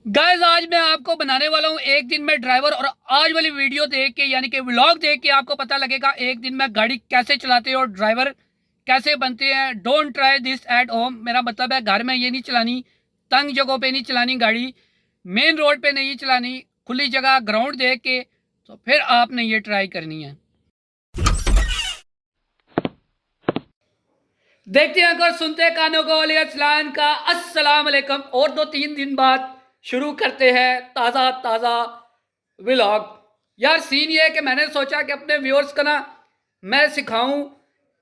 Guys आज मैं आपको बनाने वाला हूँ एक दिन में ड्राइवर। और आज वाली वीडियो देख के यानी कि व्लॉग देख के आपको पता लगेगा एक दिन में गाड़ी कैसे चलाते हैं और ड्राइवर कैसे बनते हैं। Don't try this at home. मेरा मतलब है घर में ये नहीं चलानी, तंग जगहों पे नहीं चलानी गाड़ी, मेन रोड पे नहीं चलानी, खुली जगह ग्राउंड देख के तो फिर आपने ये ट्राई करनी है। देखते हैं अगर सुनते कानों को वालेकुम का अस्सलाम वालेकुम। और 2-3 दिन बाद शुरू करते हैं ताज़ा ताज़ा व्लॉग। यार सीन ये है कि मैंने सोचा कि अपने व्यूअर्स को ना मैं सिखाऊं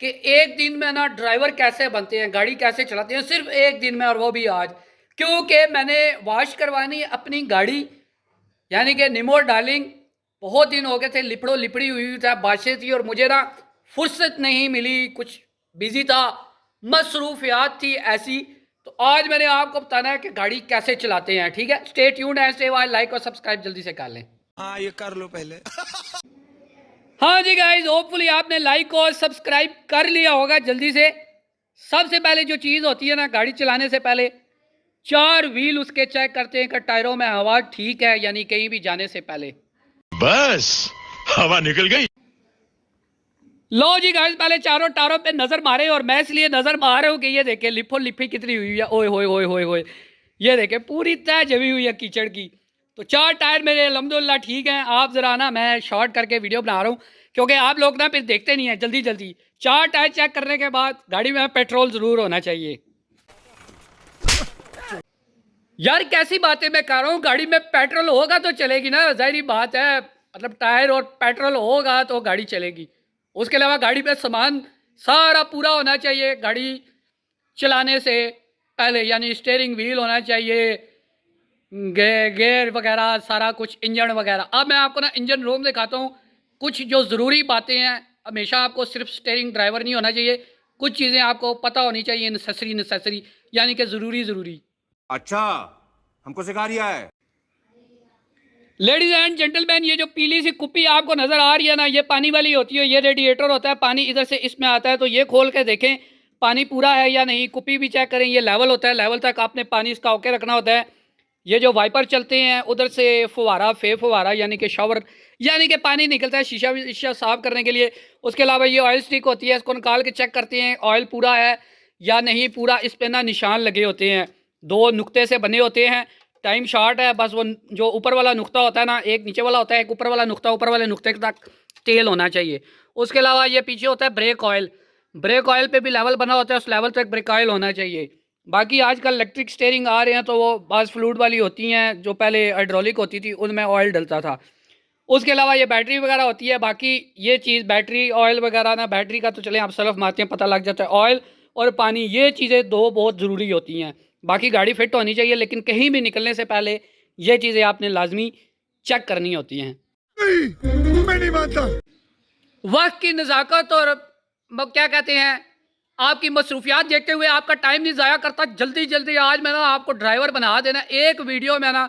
कि एक दिन में ना ड्राइवर कैसे बनते हैं, गाड़ी कैसे चलाते हैं, सिर्फ एक दिन में, और वो भी आज। क्योंकि मैंने वॉश करवानी है अपनी गाड़ी, यानी कि निमो डार्लिंग। बहुत दिन हो गए थे, लिपड़ो लिपड़ी हुई था, बाशे थी और मुझे ना फुर्सत नहीं मिली, कुछ बिजी था, मसरूफियात थी ऐसी। तो आज मैंने आपको बताना है कि गाड़ी कैसे चलाते हैं। ठीक है, स्टे ट्यून्ड, ऐसे लाइक और सब्सक्राइब जल्दी से कर लें। हाँ ये कर लो पहले। हाँ जी गाइज, होपफुली आपने लाइक और सब्सक्राइब कर लिया होगा जल्दी से। सबसे पहले जो चीज़ होती है ना गाड़ी चलाने से पहले, चार व्हील उसके चेक करते हैं कि टायरों में हवा ठीक है, यानी कहीं भी जाने से पहले। बस हवा निकल गई। लो जी गाइस, पहले चारों टायरों पे नजर मारे, और मैं इसलिए नजर मार रहा हूँ कि ये देखे लिफो लिफी कितनी हुई है। ओए होए होए होए होए, ये देखे पूरी तय जमी हुई है कीचड़ की। तो चार टायर मेरे अल्हम्दुलिल्लाह ठीक हैं। आप जरा ना, मैं शॉर्ट करके वीडियो बना रहा हूँ क्योंकि आप लोग ना फिर देखते नहीं हैं जल्दी जल्दी। चार टायर चेक करने के बाद गाड़ी में पेट्रोल जरूर होना चाहिए। यार कैसी बातें मैं कर रहा हूँ, गाड़ी में पेट्रोल होगा तो चलेगी ना, जाहिर बात है। मतलब टायर और पेट्रोल होगा तो गाड़ी चलेगी। उसके अलावा गाड़ी पे सामान सारा पूरा होना चाहिए गाड़ी चलाने से पहले, यानी स्टीयरिंग व्हील होना चाहिए, गेयर वगैरह सारा कुछ, इंजन वगैरह। अब मैं आपको ना इंजन रूम दिखाता हूँ। कुछ जो ज़रूरी बातें हैं, हमेशा आपको सिर्फ स्टीयरिंग ड्राइवर नहीं होना चाहिए, कुछ चीज़ें आपको पता होनी चाहिए, नेसेसरी नेसेसरी, यानी कि ज़रूरी ज़रूरी। अच्छा, हमको सिखा रिया है। लेडीज एंड जेंटलमैन, ये जो पीली सी कुप्पी आपको नजर आ रही है ना, ये पानी वाली होती है, ये रेडिएटर होता है, पानी इधर से इसमें आता है। तो ये खोल के देखें पानी पूरा है या नहीं, कुप्पी भी चेक करें। ये लेवल होता है, लेवल तक आपने पानी इसका ओके रखना होता है। ये जो वाइपर चलते हैं उधर से फुवारा, फुवारा यानी कि शावर, यानी कि पानी निकलता है शीशा साफ करने के लिए। उसके अलावा ये ऑयल स्टिक होती है, इसको निकाल के चेक करते हैं ऑयल पूरा है या नहीं पूरा। इस पर ना निशान लगे होते हैं, दो नुक्ते से बने होते हैं। टाइम शॉर्ट है, बस वो जो ऊपर वाला नुक्ता होता है ना, एक नीचे वाला होता है, एक ऊपर वाला नुक्ता, ऊपर वाले नुक्ते तक तेल होना चाहिए। उसके अलावा ये पीछे होता है ब्रेक ऑयल, ब्रेक ऑयल पे भी लेवल बना होता है, उस लेवल तक ब्रेक ऑयल होना चाहिए। बाकी आजकल इलेक्ट्रिक स्टीयरिंग आ रहे हैं तो वो बस फ्लूइड वाली होती हैं, जो पहले हाइड्रोलिक होती थी उनमें ऑयल डलता था। उसके अलावा ये बैटरी वगैरह होती है। बाकी ये चीज़ बैटरी ऑयल वगैरह ना, बैटरी का तो चले आप सलफ मारते हैं पता लग जाता है, ऑयल और पानी ये चीज़ें दो बहुत ज़रूरी होती हैं। बाकी गाड़ी फिट होनी चाहिए, लेकिन कहीं भी निकलने से पहले ये चीज़ें आपने लाजमी चेक करनी होती हैं। मैं नहीं मानता। वक्त की नज़ाकत और क्या कहते हैं, आपकी मसरूफियात देखते हुए आपका टाइम नहीं ज़ाया करता। जल्दी जल्दी आज मैं ना आपको ड्राइवर बना देना, एक वीडियो में ना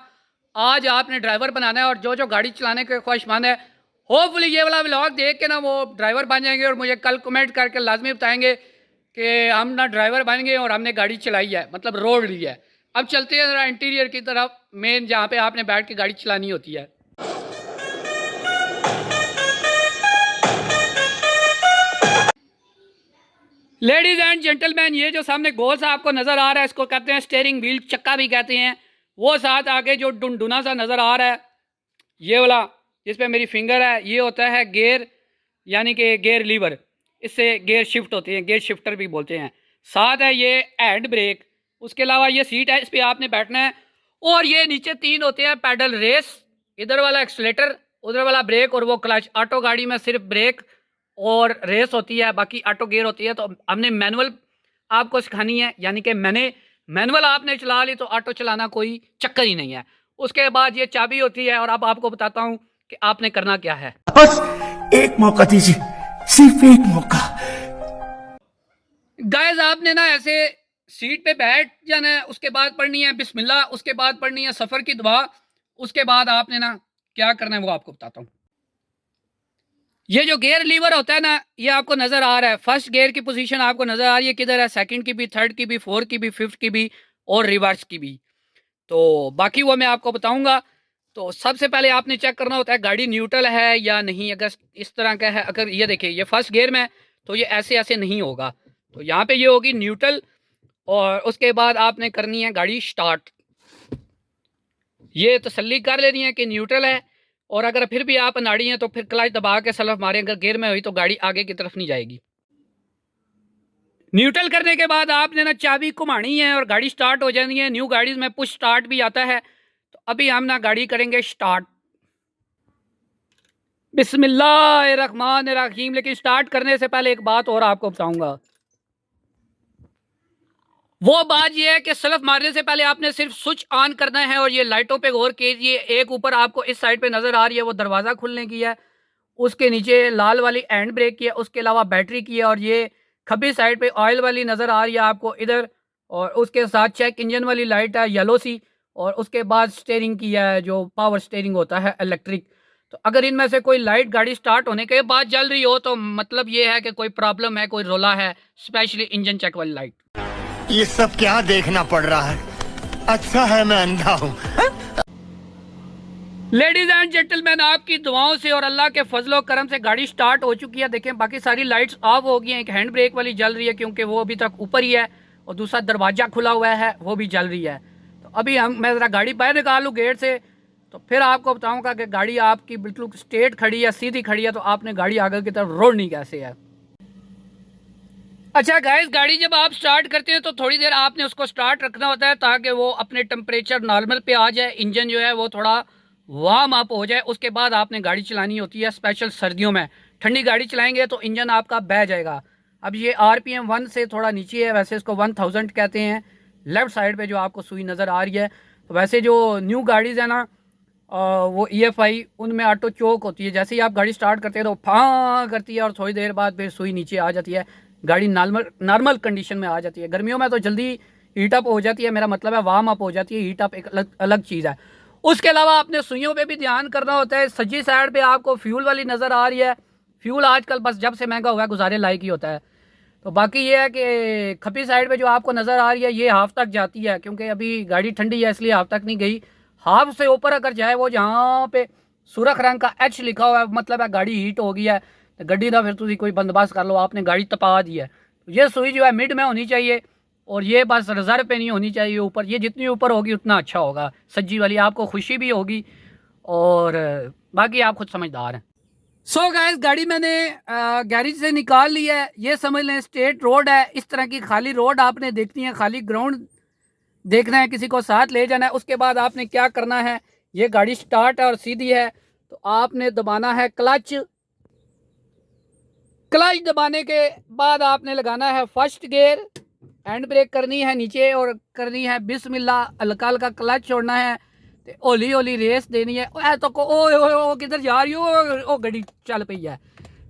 आज आपने ड्राइवर बनाना है। और जो जो गाड़ी चलाने के ख्वाहिशमंद है, होपफुली ये वाला व्लॉग देख के ना वो ड्राइवर बन जाएंगे और मुझे कल कमेंट करके लाजमी बताएंगे कि हम ना ड्राइवर बन गए और हमने गाड़ी चलाई है, मतलब रोड ली है। अब चलते हैं ज़रा इंटीरियर की तरफ, मेन जहाँ पे आपने बैठ के गाड़ी चलानी होती है। लेडीज एंड जेंटलमैन, ये जो सामने गोल सा आपको नज़र आ रहा है, इसको कहते हैं स्टीयरिंग व्हील, चक्का भी कहते हैं। वो साथ आगे जो डुनडुना सा नज़र आ रहा है, ये वाला जिस पे मेरी फिंगर है, ये होता है गेयर, यानी कि गेयर लीवर। इससे गेयर शिफ्ट होते हैं, गेयर शिफ्टर भी बोलते हैं। साथ है ये हैंड ब्रेक। उसके अलावा ये सीट है, इस पर आपने बैठना है। और ये नीचे तीन होते हैं पैडल रेस, इधर वाला एक्सलेटर, उधर वाला ब्रेक, और वो क्लच। ऑटो गाड़ी में सिर्फ ब्रेक और रेस होती है, बाकी ऑटो गियर होती है। तो हमने मैनुअल आपको सिखानी है, यानी कि मैंने मैनुअल आपने चला ली तो ऑटो चलाना कोई चक्कर ही नहीं है। उसके बाद ये चाबी होती है, और अब आपको बताता हूँ कि आपने करना क्या है। बस एक मौका दीजिए, सिर्फ एक मौका। गाइस आपने ना ऐसे सीट पे बैठ जाना है, उसके बाद पढ़नी है बिस्मिल्लाह, उसके बाद पढ़नी है सफ़र की दुआ। उसके बाद आपने ना क्या करना है वो आपको बताता हूँ। ये जो गियर लीवर होता है ना, ये आपको नज़र आ रहा है, फर्स्ट गियर की पोजीशन आपको नज़र आ रही है किधर है, सेकंड की भी, थर्ड की भी, फोर्थ की भी, फिफ्थ की भी और रिवर्स की भी। तो बाकी वो मैं आपको बताऊंगा। तो सबसे पहले आपने चेक करना होता है गाड़ी न्यूट्रल है या नहीं। अगर इस तरह का है, अगर ये देखिए ये फर्स्ट गियर में, तो ये ऐसे ऐसे नहीं होगा, तो यहाँ पे ये होगी न्यूट्रल। और उसके बाद आपने करनी है गाड़ी स्टार्ट। ये तसल्ली कर लेनी है कि न्यूट्रल है, और अगर फिर भी आप अनाड़ी हैं तो फिर क्लच दबा के सेल्फ मारें। अगर गियर में हुई तो गाड़ी आगे की तरफ नहीं जाएगी। न्यूट्रल करने के बाद आपने ना चाबी घुमानी है और गाड़ी स्टार्ट हो जानी है। न्यू गाड़ीज में पुश स्टार्ट भी आता है। तो अभी हम ना गाड़ी करेंगे स्टार्ट। बिस्मिल्लाहिर्रहमानिर्रहीम। लेकिन स्टार्ट करने से पहले एक बात और आपको बताऊंगा। वो बात ये है कि सेल्फ मारने से पहले आपने सिर्फ स्विच ऑन करना है, और ये लाइटों पे गौर कीजिए। एक ऊपर आपको इस साइड पे नजर आ रही है, वो दरवाज़ा खुलने की है। उसके नीचे लाल वाली हैंड ब्रेक की है, उसके अलावा बैटरी की है, और ये खब्बी साइड पे ऑयल वाली नज़र आ रही है आपको इधर। और उसके साथ चेक इंजन वाली लाइट है येलो सी, और उसके बाद स्टेयरिंग की है जो पावर स्टेयरिंग होता है इलेक्ट्रिक। तो अगर इनमें से कोई लाइट गाड़ी स्टार्ट होने के बाद जल रही हो तो मतलब ये है कि कोई प्रॉब्लम है, कोई रोला है, स्पेशली इंजन चेक वाली लाइट। ये सब क्या देखना पड़ रहा है? अच्छा है मैं अंधा हूँ। लेडीज एंड जेंटलमैन, आपकी दुआओं से और अल्लाह के फजलो करम से गाड़ी स्टार्ट हो चुकी है। देखें बाकी सारी लाइट्स ऑफ हो गई हैं। एक हैंड ब्रेक वाली जल रही है क्योंकि वो अभी तक ऊपर ही है, और दूसरा दरवाज़ा खुला हुआ है वो भी जल रही है। तो अभी मैं ज़रा गाड़ी बाहर निकालूँ गेट से, तो फिर आपको बताऊँगा कि गाड़ी आपकी बिल्कुल स्ट्रेट खड़ी है, सीधी खड़ी है, तो आपने गाड़ी आगे की तरफ रोड़नी कैसे है। अच्छा गाइस, गाड़ी जब आप स्टार्ट करते हैं तो थोड़ी देर आपने उसको स्टार्ट रखना होता है ताकि वो अपने टेम्परेचर नॉर्मल पे आ जाए, इंजन जो है वो थोड़ा वार्म अप हो जाए। उसके बाद आपने गाड़ी चलानी होती है। स्पेशल सर्दियों में ठंडी गाड़ी चलाएंगे तो इंजन आपका बह जाएगा। अब ये RPM 1 से थोड़ा नीचे है, वैसे इसको 1000 कहते हैं। लेफ़्ट साइड पे जो आपको सुई नज़र आ रही है, तो वैसे जो न्यू गाड़ीज़ है ना वो EFI, उनमें ऑटो चोक होती है। जैसे ही आप गाड़ी स्टार्ट करते हैं तो फाँ करती है, और थोड़ी देर बाद फिर सुई नीचे आ जाती है, गाड़ी नॉर्मल कंडीशन में आ जाती है। गर्मियों में तो जल्दी हीट अप हो जाती है, मेरा मतलब है वार्म अप हो जाती है। हीट अप एक अलग चीज़ है। उसके अलावा आपने सुइयों पे भी ध्यान करना होता है। सज्जी साइड पे आपको फ्यूल वाली नज़र आ रही है। फ्यूल आजकल बस जब से महंगा हुआ है गुजारे लायक ही होता है। तो बाकी ये है कि खपी साइड पे जो आपको नज़र आ रही है ये हाफ तक जाती है, क्योंकि अभी गाड़ी ठंडी है इसलिए हाफ तक नहीं गई। हाफ से ऊपर अगर जाए वो जहाँ पे सुरख रंग का H लिखा हुआ है, मतलब है गाड़ी हीट हो गई है, तो गड्डी का फिर तुम कोई बंदोबस्त कर लो, आपने गाड़ी तपा दी है। तो ये सुई जो है मिड में होनी चाहिए, और ये बस रिजर्व पे नहीं होनी चाहिए ऊपर। ये जितनी ऊपर होगी उतना अच्छा होगा, सज्जी वाली आपको खुशी भी होगी, और बाकी आप खुद समझदार हैं। सो गाइस, गाड़ी मैंने गैरेज से निकाल ली है। ये समझ लें स्ट्रेट रोड है। इस तरह की खाली रोड आपने देखनी है, खाली ग्राउंड देखना है, किसी को साथ ले जाना है। उसके बाद आपने क्या करना है, ये गाड़ी स्टार्ट है और सीधी है, तो आपने दबाना है क्लच। क्लच दबाने के बाद आपने लगाना है फर्स्ट गियर, हैंड ब्रेक करनी है नीचे और करनी है बिस्मिल्लाह, हल्का हल्का क्लच छोड़ना है, हौली हौली रेस देनी है। ऐ तो ओ किधर जा रही हो, ओ गड्डी चल पई है।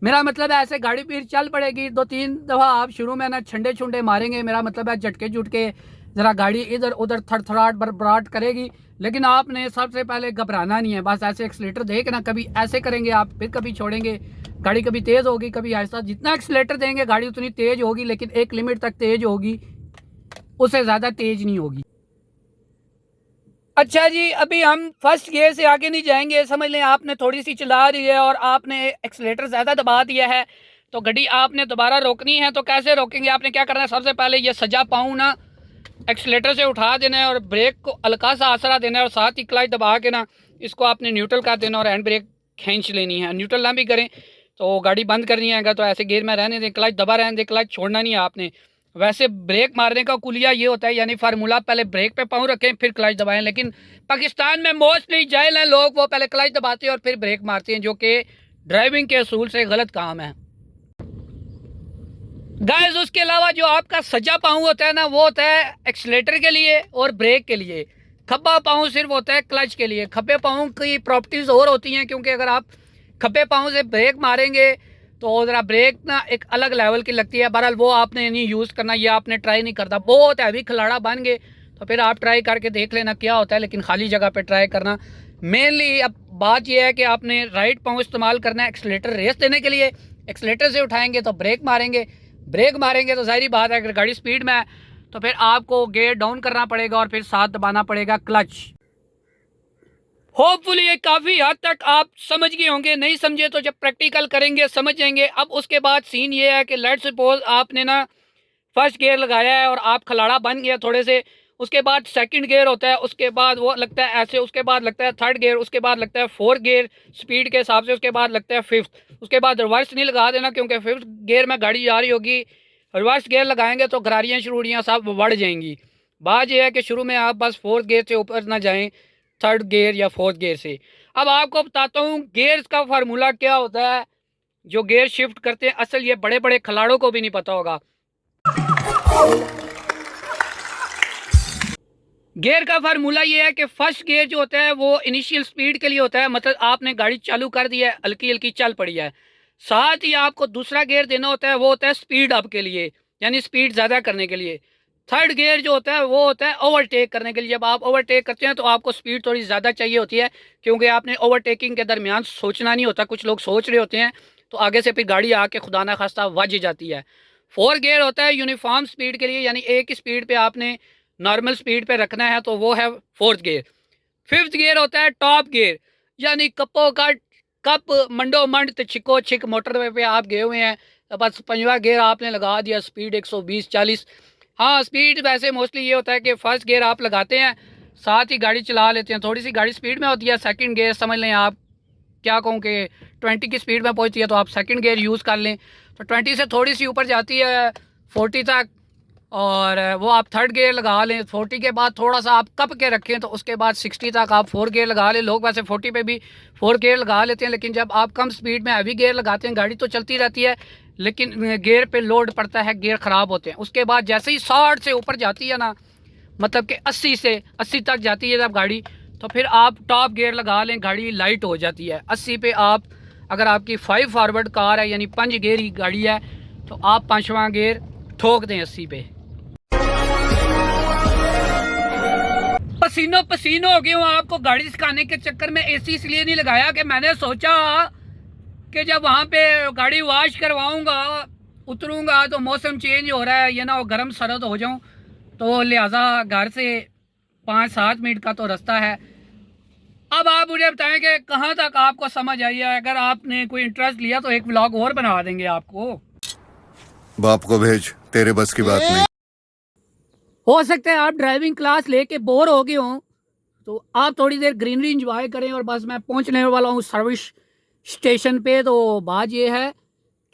मेरा मतलब है ऐसे गाड़ी फिर चल पड़ेगी। 2-3 दफ़ा आप शुरू में ना छंडे छुंडे मारेंगे, मेरा मतलब है झटके झुटके, ज़रा गाड़ी इधर उधर थड़थड़ाहट बरबराहट करेगी, लेकिन आपने सबसे पहले घबराना नहीं है। बस ऐसे एक्सीलेटर दे के ना, कभी ऐसे करेंगे आप, फिर कभी छोड़ेंगे, गाड़ी कभी तेज़ होगी कभी आहिस्ता। जितना एक्सीलेटर देंगे गाड़ी उतनी तेज़ होगी, लेकिन एक लिमिट तक तेज़ होगी, उससे ज़्यादा तेज़ नहीं होगी। अच्छा जी, अभी हम फर्स्ट गियर से आगे नहीं जाएंगे। समझ लें आपने थोड़ी सी चला रही है और आपने एक्सीलेटर ज़्यादा दबा दिया है, तो गाड़ी आपने दोबारा रोकनी है। तो कैसे रोकेंगे, आपने क्या करना है, सबसे पहले ये सजा पाऊँ ना एक्सीलेटर से उठा देना है और ब्रेक को हल्का सा आसरा देना है, और साथ ही क्लच दबा के ना इसको आपने न्यूट्रल कर देना और हैंड ब्रेक खींच लेनी है। न्यूट्रल ना भी करें तो गाड़ी बंद करनी है, तो ऐसे गियर में रहने दें, क्लच दबा रहने दें, क्लच छोड़ना नहीं है आपने। वैसे ब्रेक मारने का कुलिया ये होता है, यानी फार्मूला पहले ब्रेक पे पाँव रखें फिर क्लच दबाएं, लेकिन पाकिस्तान में मोस्टली जाहिल हैं लोग, वो पहले क्लच दबाते हैं और फिर ब्रेक मारते हैं, जो कि ड्राइविंग के असूल से गलत काम है गाइस। उसके अलावा जो आपका सज्जा पाँव होता है ना, वो होता है एक्सीलेटर के लिए और ब्रेक के लिए। खब्बा पाँव सिर्फ होता है क्लच के लिए। खब्बे पाँव की प्रॉपर्टीज़ और होती हैं, क्योंकि अगर आप खब्बे पाँव से ब्रेक मारेंगे तो ज़रा ब्रेक ना एक अलग लेवल की लगती है। बहरहाल वो आपने नहीं यूज़ करना, ये आपने ट्राई नहीं करना। बहुत हैवी खिलाड़ा बन गए तो फिर आप ट्राई करके देख लेना क्या होता है, लेकिन खाली जगह पे ट्राई करना। मेनली अब बात यह है कि आपने राइट पाँव इस्तेमाल करना है एक्सीलेटर रेस देने के लिए। एक्सीलेटर से उठाएंगे तो ब्रेक मारेंगे, ब्रेक मारेंगे तो जाहिर बात है अगर गाड़ी स्पीड में है तो फिर आपको गियर डाउन करना पड़ेगा और फिर साथ दबाना पड़ेगा क्लच। होपफुली ये काफ़ी हद तक आप समझ गए होंगे, नहीं समझे तो जब प्रैक्टिकल करेंगे समझ जाएंगे। अब उसके बाद सीन ये है कि लेट्स सपोज आपने ना फर्स्ट गियर लगाया है और आप खलाड़ा बन गया थोड़े से, उसके बाद सेकंड गियर होता है, उसके बाद वो लगता है ऐसे, उसके बाद लगता है थर्ड गियर, उसके बाद लगता है फोर्थ गियर स्पीड के हिसाब से, उसके बाद लगता है फिफ्थ, उसके बाद रिवर्स नहीं लगा देना क्योंकि फिफ्थ गियर में गाड़ी जा रही होगी। रिवर्स गियर लगाएंगे तो घरारियाँ शरूड़ियाँ सब बढ़ जाएंगी। बात यह है कि शुरू में आप बस फोर्थ गियर से ऊपर ना जाएं, थर्ड गियर या फोर्थ गियर से। अब आपको बताता हूँ गियर्स का फार्मूला क्या होता है जो गियर शिफ्ट करते हैं। असल ये बड़े बड़े खिलाड़ों को भी नहीं पता होगा। गियर का फार्मूला ये है कि फर्स्ट गियर जो होता है वो इनिशियल स्पीड के लिए होता है, मतलब आपने गाड़ी चालू कर दी है, हल्की हल्की चल पड़ी है। साथ ही आपको दूसरा गियर देना होता है, वो होता है स्पीड अप के लिए, यानी स्पीड ज़्यादा करने के लिए। थर्ड गियर जो होता है वो होता है ओवरटेक करने के लिए। जब आप ओवरटेक करते हैं तो आपको स्पीड थोड़ी ज़्यादा चाहिए होती है क्योंकि आपने ओवरटेकिंग के दरमियान सोचना नहीं होता। कुछ लोग सोच रहे होते हैं तो आगे से फिर गाड़ी आके खुदा ना खास्ता वज जाती है। फोर्थ गियर होता है यूनिफॉर्म स्पीड के लिए, यानी एक ही स्पीड पे आपने नॉर्मल स्पीड पे रखना है, तो वो है फोर्थ गियर। फिफ्थ गियर होता है टॉप गियर, यानी कपो कप मंडो मंड तो छिको छिक मोटरवे पे आप गए हुए हैं, तो बस पंजवा गियर आपने लगा दिया, स्पीड 120-40। हाँ, स्पीड वैसे मोस्टली ये होता है कि फर्स्ट गियर आप लगाते हैं साथ ही गाड़ी चला लेते हैं, थोड़ी सी गाड़ी स्पीड में होती है। सेकंड गियर समझ लें आप, क्या कहूँ कि 20 की स्पीड में पहुँचती है तो आप सेकंड गियर यूज़ कर लें। तो 20 से थोड़ी सी ऊपर जाती है 40 तक, और वो आप थर्ड गियर लगा लें। 40 के बाद थोड़ा सा आप कप के रखें तो उसके बाद 60 तक आप फोर्थ गियर लगा लें। लोग वैसे 40 पे भी फोर्थ गियर लगा लेते हैं, लेकिन जब आप कम स्पीड में हैवी गियर लगाते हैं गाड़ी तो चलती रहती है लेकिन गियर पे लोड पड़ता है, गियर ख़राब होते हैं। उसके बाद जैसे ही 60 से ऊपर जाती है ना, मतलब कि 80 से 80 तक जाती है जब गाड़ी, तो फिर आप टॉप गियर लगा लें, गाड़ी लाइट हो जाती है। 80 पे आप, अगर आपकी 5 फॉरवर्ड कार है यानी 5 गियर की गाड़ी है, तो आप 5वां गियर ठोक दें 80 पे। पसीनो पसीनो हो गए हूँ आपको गाड़ी सिखाने के चक्कर में। एसी इसलिए नहीं लगाया कि मैंने सोचा कि जब वहाँ पे गाड़ी वॉश करवाऊँगा उतरूँगा तो मौसम चेंज हो रहा है, ये ना हो गर्म सरद हो जाऊँ, तो लिहाजा घर से 5-7 मिनट का तो रास्ता है। अब आप मुझे बताएं कि कहाँ तक आपको समझ आई है। अगर आपने कोई इंटरेस्ट लिया तो एक व्लॉग और बना देंगे आपको। बाप को भेज, तेरे बस की बात नहीं। हो सकता है आप ड्राइविंग क्लास लेके बोर हो गए हों, तो आप थोड़ी देर ग्रीनरी इंजॉय करें। और बस मैं पहुंचने वाला हूं सर्विस स्टेशन पे। तो बात ये है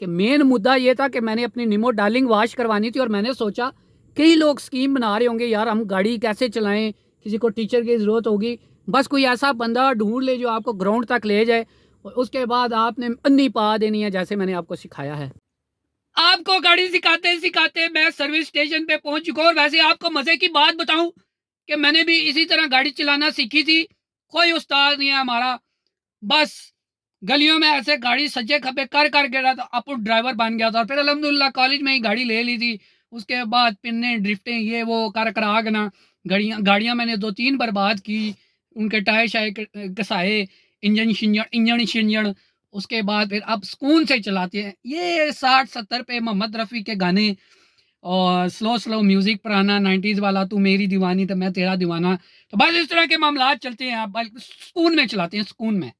कि मेन मुद्दा ये था कि मैंने अपनी निमो डार्लिंग वॉश करवानी थी, और मैंने सोचा कई लोग स्कीम बना रहे होंगे, यार हम गाड़ी कैसे चलाएं, किसी को टीचर की ज़रूरत होगी, बस कोई ऐसा बंदा ढूंढ ले जो आपको ग्राउंड तक ले जाए, और उसके बाद आपने अन्नी पा देनी है जैसे मैंने आपको सिखाया है। आपको गाड़ी सिखाते सिखाते मैं सर्विस स्टेशन पे पहुंच चुका हूँ। और वैसे आपको मज़े की बात बताऊं कि मैंने भी इसी तरह गाड़ी चलाना सीखी थी। कोई उस्ताद नहीं है हमारा, बस गलियों में ऐसे गाड़ी सज्जे खपे कर कर के रहा था, अपुट ड्राइवर बन गया था। और फिर अल्हम्दुलिल्लाह कॉलेज में ही गाड़ी ले ली थी। उसके बाद पिन्ने ड्रिफ्टें ये वो कर कर आ गना, गाड़ियाँ मैंने 2-3 बर्बाद की, उनके टायर शायर घसाए, इंजन शिंजन। उसके बाद फिर अब सुकून से चलाते हैं। ये 60-70 पे मोहम्मद रफ़ी के गाने और स्लो स्लो म्यूज़िक पुराना 90s वाला, तू मेरी दीवानी तो मैं तेरा दीवाना, तो बस इस तरह के मामला चलते हैं। आप बल्कि सुकून में चलाते हैं, सुकून में।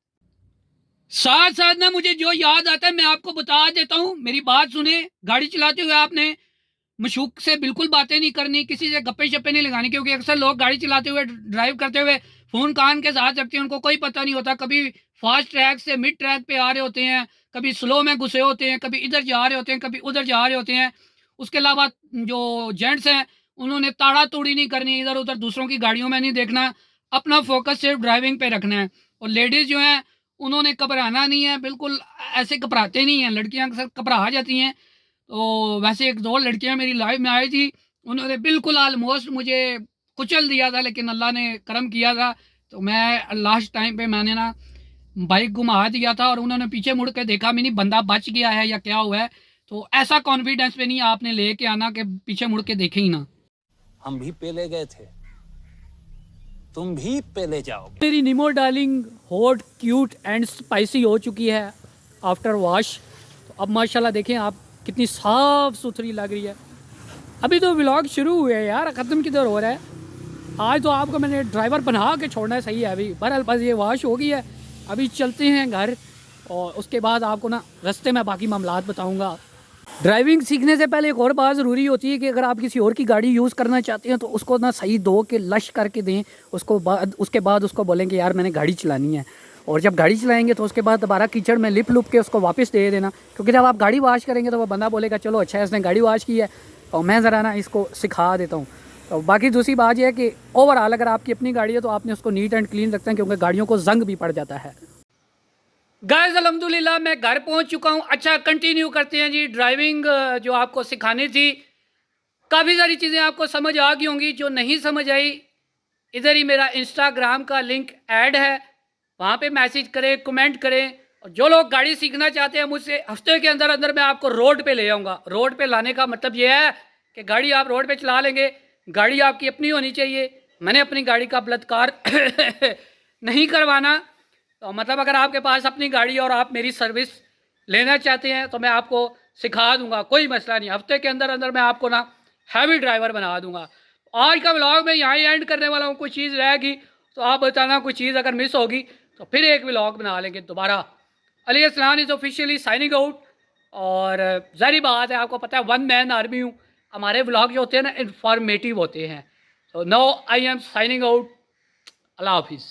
साथ साथ ना मुझे जो याद आता है मैं आपको बता देता हूँ, मेरी बात सुने। गाड़ी चलाते हुए आपने मशूक से बिल्कुल बातें नहीं करनी, किसी से गप्पे शप्पे नहीं लगानी, क्योंकि अक्सर लोग गाड़ी चलाते हुए ड्राइव करते हुए फ़ोन कान के साथ रखते हैं, उनको कोई पता नहीं होता। कभी फास्ट ट्रैक से मिड ट्रैक पे आ रहे होते हैं, कभी स्लो में घुसे होते हैं, कभी इधर जा रहे होते हैं, कभी उधर जा रहे होते हैं। उसके अलावा जो जेंट्स हैं उन्होंने ताड़ा तोड़ी नहीं करनी, इधर उधर दूसरों की गाड़ियों में नहीं देखना, अपना फोकस सिर्फ ड्राइविंग पे रखना है। और लेडीज़ जो हैं उन्होंने घबराना नहीं है, बिल्कुल ऐसे घबराते नहीं हैं। लड़कियाँ अक्सर घबरा जाती हैं। तो वैसे 1-2 लड़कियाँ मेरी लाइफ में आई थी, उन्होंने बिल्कुल ऑलमोस्ट मुझे कुचल दिया था, लेकिन अल्लाह ने करम किया था। तो मैं लास्ट टाइम पे मैंने ना बाइक घुमा दिया था और उन्होंने पीछे मुड़ के देखा भी नहीं, बंदा बच गया है या क्या हुआ है। तो ऐसा कॉन्फिडेंस पे नहीं आपने लेके आना कि पीछे मुड़ के देखे ही ना। हम भी पहले गए थे, तुम भी पहले जाओगे। मेरी निमो darling hot cute and spicy हो चुकी है आफ्टर वॉश। तो अब माशाल्लाह देखें आप कितनी साफ़ सुथरी लग रही है। अभी तो व्लॉग शुरू हुए हैं यार, ख़त्म किधर हो रहा है। आज तो आपको मैंने ड्राइवर बना के छोड़ना है, सही है। अभी बहरहाल बस ये वाश हो गई है, अभी चलते हैं घर और उसके बाद आपको ना रास्ते में बाकी मामलात बताऊंगा। ड्राइविंग सीखने से पहले एक और बात ज़रूरी होती है कि अगर आप किसी और की गाड़ी यूज़ करना चाहते हैं तो उसको ना सही धो के लश करके दें, उसके बाद उसको बोलें कि यार मैंने गाड़ी चलानी है। और जब गाड़ी चलाएंगे तो उसके बाद दोबारा कीचड़ में लिप लुप के उसको वापस दे देना, क्योंकि जब आप गाड़ी वॉश करेंगे तो वो बंदा बोलेगा चलो अच्छा है इसने गाड़ी वॉश की है और मैं ज़रा ना इसको सिखा देता हूँ। तो बाकी दूसरी बात यह है कि ओवरऑल अगर आपकी अपनी गाड़ी है तो आपने उसको नीट एंड क्लीन रखना है, क्योंकि गाड़ियों को जंग भी पड़ जाता है। गाइस अल्हम्दुलिल्लाह मैं घर पहुंच चुका हूं। अच्छा कंटिन्यू करते हैं जी। ड्राइविंग जो आपको सिखानी थी, काफ़ी सारी चीज़ें आपको समझ आ गई होंगी। जो नहीं समझ आई, इधर ही मेरा इंस्टाग्राम का लिंक ऐड है, वहाँ पे मैसेज करें, कमेंट करें। और जो लोग गाड़ी सीखना चाहते हैं मुझसे, हफ्ते के अंदर अंदर मैं आपको रोड पे ले आऊँगा। रोड पे लाने का मतलब ये है कि गाड़ी आप रोड पे चला लेंगे, गाड़ी आपकी अपनी होनी चाहिए। मैंने अपनी गाड़ी का बलात्कार नहीं करवाना। तो मतलब अगर आपके पास अपनी गाड़ी और आप मेरी सर्विस लेना चाहते हैं तो मैं आपको सिखा दूंगा, कोई मसला नहीं। हफ्ते के अंदर अंदर मैं आपको ना हैवी ड्राइवर बना दूंगा। आज का व्लॉग मैं यहाँ ही एंड करने वाला हूँ। कोई चीज़ रहेगी तो आप बताना, कोई चीज़ अगर मिस होगी तो फिर एक व्लॉग बना लेंगे दोबारा। Ali Aslan is officially signing out. और ज़ाहिर बात है, आपको पता है 1 मैन आर्मी हूँ। हमारे व्लॉग जो होते हैं ना इंफॉर्मेटिव होते हैं। तो now I am signing out. अल्लाह हाफिज़।